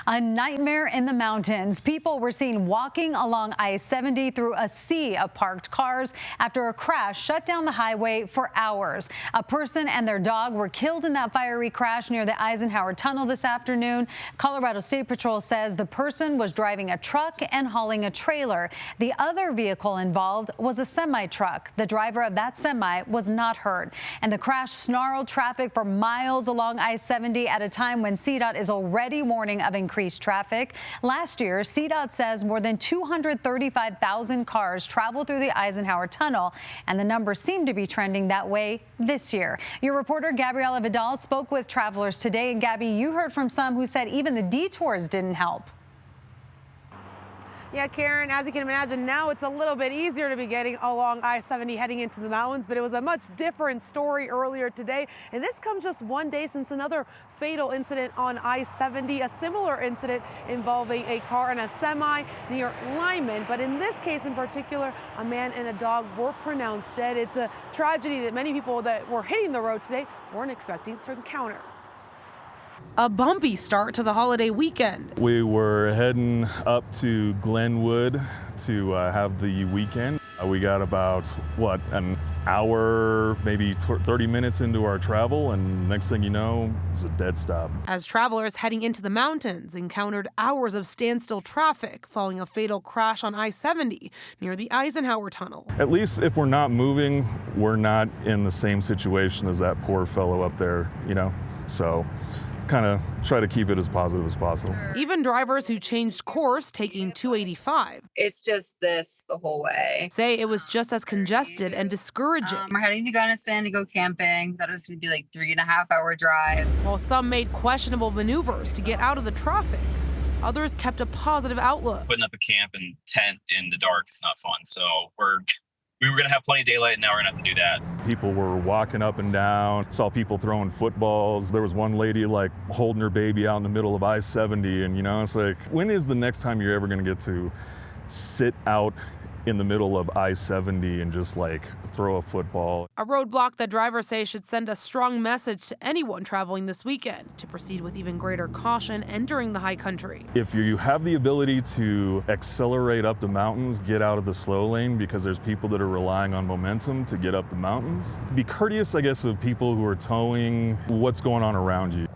A nightmare in the mountains. People were seen walking along I-70 through a sea of parked cars after a crash shut down the highway for hours. A person and their dog were killed in that fiery crash near the Eisenhower Tunnel this afternoon. Colorado State Patrol says the person was driving a truck and hauling a trailer. The other vehicle involved was a semi-truck. The driver of that semi was not hurt. And the crash snarled traffic for miles along I-70 at a time when CDOT is already warning of increased traffic. Last year, CDOT says more than 235,000 cars traveled through the Eisenhower Tunnel, and the numbers seem to be trending that way this year. Your reporter Gabriela Vidal spoke with travelers today, and Gabby, you heard from some who said even the detours didn't help. Yeah, Karen, as you can imagine, now it's a little bit easier to be getting along I-70 heading into the mountains, but it was a much different story earlier today. And this comes just one day since another fatal incident on I-70, a similar incident involving a car and a semi near Lyman. But in this case in particular, a man and a dog were pronounced dead. It's a tragedy that many people that were hitting the road today weren't expecting to encounter. A bumpy start to the holiday weekend. We were heading up to Glenwood to have the weekend. We got about, an hour, maybe 30 minutes into our travel, and next thing you know, it's a dead stop. As travelers heading into the mountains encountered hours of standstill traffic following a fatal crash on I-70 near the Eisenhower Tunnel. At least if we're not moving, we're not in the same situation as that poor fellow up there, So kind of try to keep it as positive as possible. Even drivers who changed course taking 285. It's just this the whole way. Say it was just as congested and discouraging. We're heading to Gunnison to go camping. That was going to be like 3.5-hour drive. While some made questionable maneuvers to get out of the traffic, others kept a positive outlook. Putting up a camp and tent in the dark is not fun. So we were going to have plenty of daylight, and now we're going to have to do that. People were walking up and down, saw people throwing footballs. There was one lady holding her baby out in the middle of I-70, and it's like, when is the next time you're ever going to get to sit out in the middle of I-70 and just throw a football? A roadblock that drivers say should send a strong message to anyone traveling this weekend to proceed with even greater caution entering the high country. If you have the ability to accelerate up the mountains, get out of the slow lane, because there's people that are relying on momentum to get up the mountains. Be courteous, I guess, of people who are towing what's going on around you.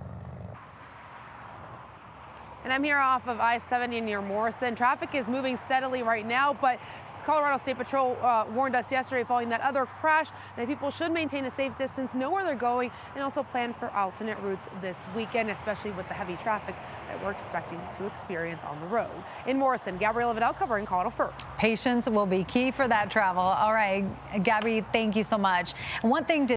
And I'm here off of I-70 near Morrison. Traffic is moving steadily right now, but Colorado State Patrol warned us yesterday following that other crash that people should maintain a safe distance, know where they're going, and also plan for alternate routes this weekend, especially with the heavy traffic that we're expecting to experience on the road. In Morrison, Gabriela Vidal covering Colorado First. Patience will be key for that travel. All right, Gabby, thank you so much. One thing to